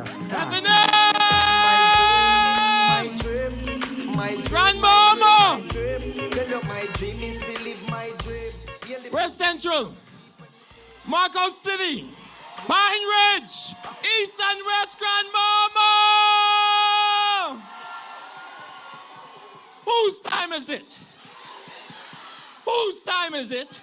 FNM! Grandmama! West Central, Markham City, Pine Ridge, East and West, Grandmama! Whose time is it? Whose time is it?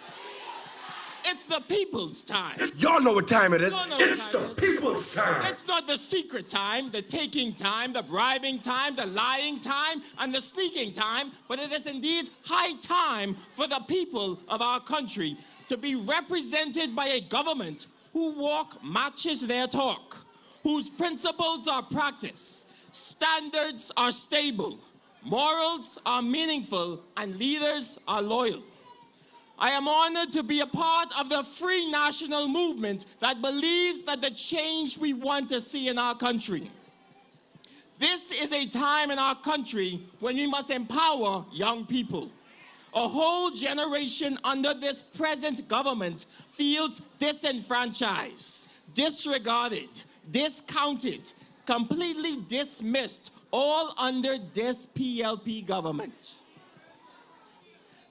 It's the people's time. Y'all know what time it is. It's the people's time. It's not the secret time, the taking time, the bribing time, the lying time, and the sneaking time, but it is indeed high time for the people of our country to be represented by a government whose walk matches their talk, whose principles are practiced, standards are stable, morals are meaningful, and leaders are loyal. I am honored to be a part of the free national movement that believes that the change we want to see in our country. This is a time in our country when we must empower young people. A whole generation under this present government feels disenfranchised, disregarded, discounted, completely dismissed, all under this PLP government.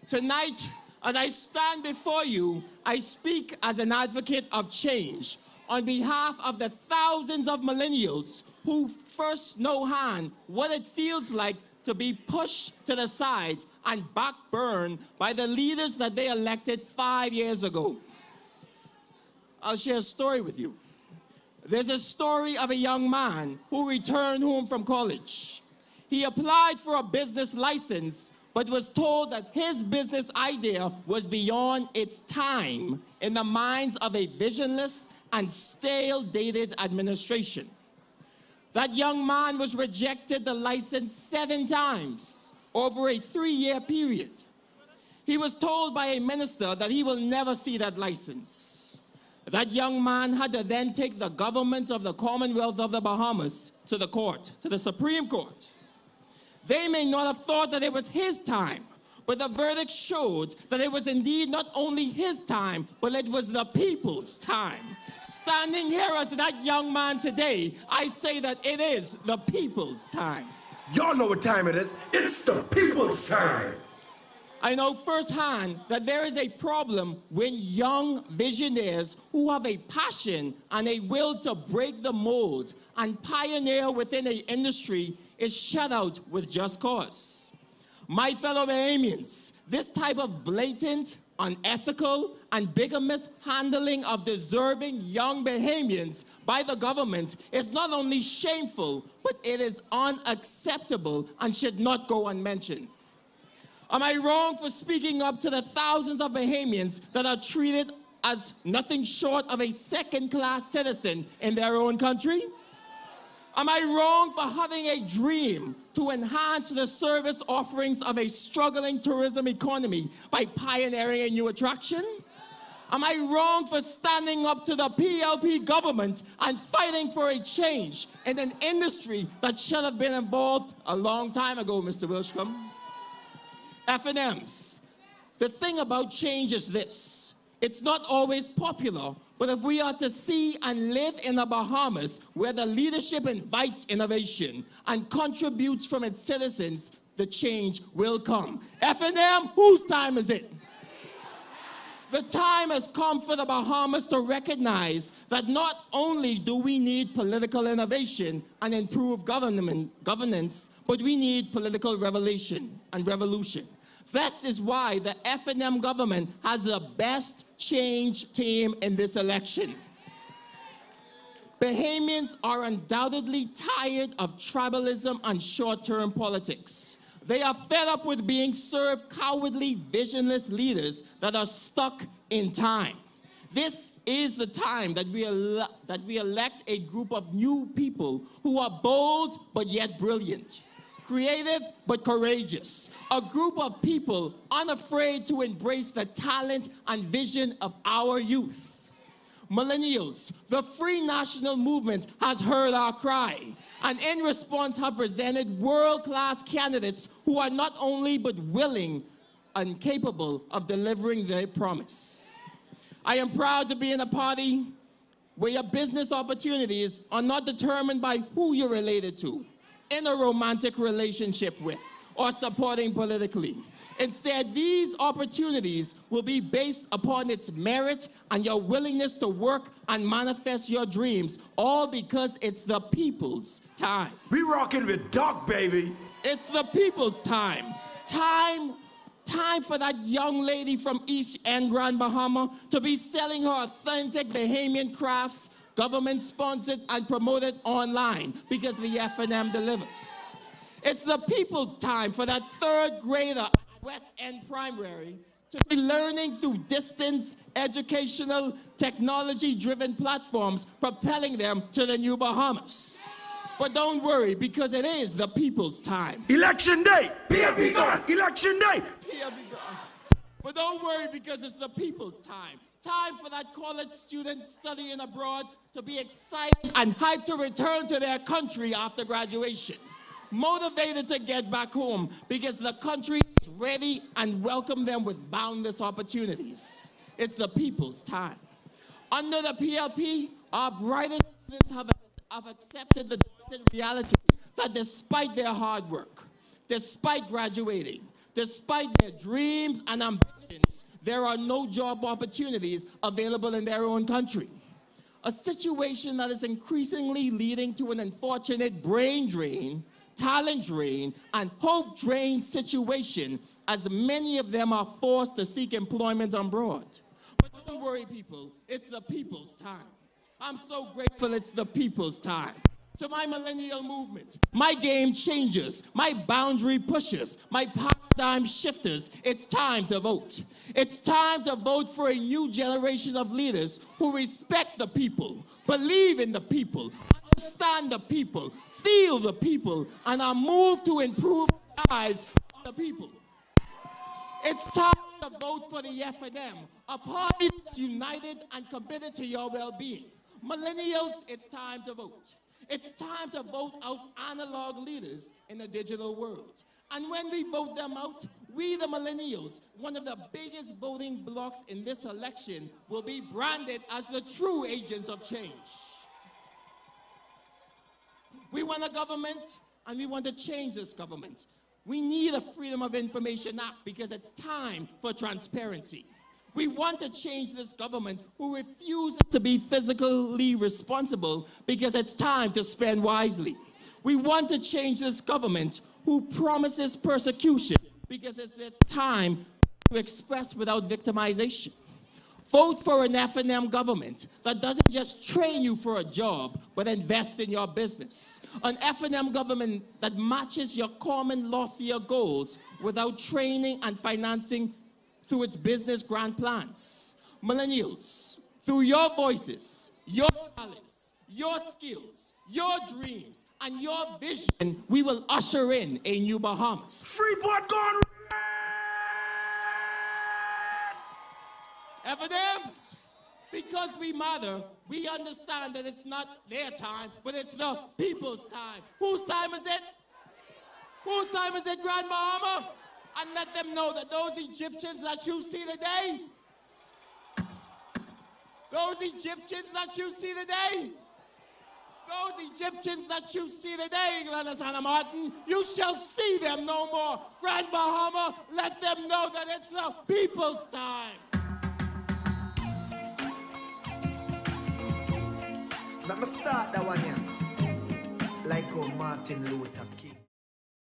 Tonight, as I stand before you, I speak as an advocate of change on behalf of the thousands of millennials who first know hand what it feels like to be pushed to the side and backburned by the leaders that they elected 5 years ago. I'll share a story with you. There's a story of a young man who returned home from college. He applied for a business license, but was told that his business idea was beyond its time in the minds of a visionless and stale-dated administration. That young man was rejected the license 7 times over a 3-year period. He was told by a minister that he will never see that license. That young man had to then take the government of the Commonwealth of the Bahamas to the court, to the Supreme Court. They may not have thought that it was his time, but the verdict showed that it was indeed not only his time, but it was the people's time. Standing here as that young man today, I say that it is the people's time. Y'all know what time it is. It's the people's time. I know firsthand that there is a problem when young visionaries who have a passion and a will to break the mold and pioneer within an industry is shut out with just cause. My fellow Bahamians, this type of blatant, unethical, and bigamous handling of deserving young Bahamians by the government is not only shameful, but it is unacceptable and should not go unmentioned. Am I wrong for speaking up to the thousands of Bahamians that are treated as nothing short of a second-class citizen in their own country? Am I wrong for having a dream to enhance the service offerings of a struggling tourism economy by pioneering a new attraction? Am I wrong for standing up to the PLP government and fighting for a change in an industry that should have been involved a long time ago, Mr. Wilshcombe? FNMs. The thing about change is this. It's not always popular, but if we are to see and live in the Bahamas where the leadership invites innovation and contributes from its citizens, the change will come. FNM, whose time is it? The time has come for the Bahamas to recognize that not only do we need political innovation and improved governance, but we need political revolution. This is why the FNM government has the best change team in this election. Bahamians are undoubtedly tired of tribalism and short-term politics. They are fed up with being served cowardly, visionless leaders that are stuck in time. This is the time that we elect a group of new people who are bold but yet brilliant, creative but courageous, a group of people unafraid to embrace the talent and vision of our youth. Millennials, the free national movement has heard our cry, and in response have presented world-class candidates who are not only but willing and capable of delivering their promise. I am proud to be in a party where your business opportunities are not determined by who you're related to, in a romantic relationship with, or supporting politically. Instead, these opportunities will be based upon its merit and your willingness to work and manifest your dreams, all because it's the people's time. We rocking with Doc, baby. It's the people's time. Time for that young lady from East End, Grand Bahama, to be selling her authentic Bahamian crafts, government-sponsored and promoted online, because the FNM delivers. It's the people's time for that third grader at West End Primary to be learning through distance, educational, technology-driven platforms, propelling them to the new Bahamas. But don't worry, because it is the people's time. Election day, be gone. Election day. But don't worry, because it's the people's time. Time for that college student studying abroad to be excited and hyped to return to their country after graduation. Motivated to get back home because the country is ready and welcome them with boundless opportunities. It's the people's time. Under the PLP, our brightest students have accepted the reality that despite their hard work, despite graduating, despite their dreams and ambitions, there are no job opportunities available in their own country. A situation that is increasingly leading to an unfortunate brain drain, talent drain, and hope drain situation, as many of them are forced to seek employment abroad. But don't worry, people, it's the people's time. I'm so grateful it's the people's time. To my millennial movement, my game changers, my boundary pushers, my paradigm shifters, it's time to vote. It's time to vote for a new generation of leaders who respect the people, believe in the people, understand the people, feel the people, and are moved to improve the lives of the people. It's time to vote for the FNM, a party that's united and committed to your well-being. Millennials, it's time to vote. It's time to vote out analog leaders in the digital world. And when we vote them out, we the millennials, one of the biggest voting blocs in this election, will be branded as the true agents of change. We want a government, and we want to change this government. We need a Freedom of Information Act because it's time for transparency. We want to change this government who refuses to be fiscally responsible because it's time to spend wisely. We want to change this government who promises persecution because it's the time to express without victimization. Vote for an FNM government that doesn't just train you for a job, but invest in your business. An FNM government that matches your common loftier goals without training and financing through its business grand plans. Millennials, through your voices, your talents, your skills, your dreams, and your vision, we will usher in a new Bahamas. Freeport gone. Evidence, because we matter, we understand that it's not their time, but it's the people's time. Whose time is it? Whose time is it, Grand Bahama? And let them know that those Egyptians that you see today, those Egyptians that you see today, Glennis Hannah Martin, you shall see them no more. Grand Bahama, let them know that it's the people's time. Let me start that one here. Like Martin Luther King.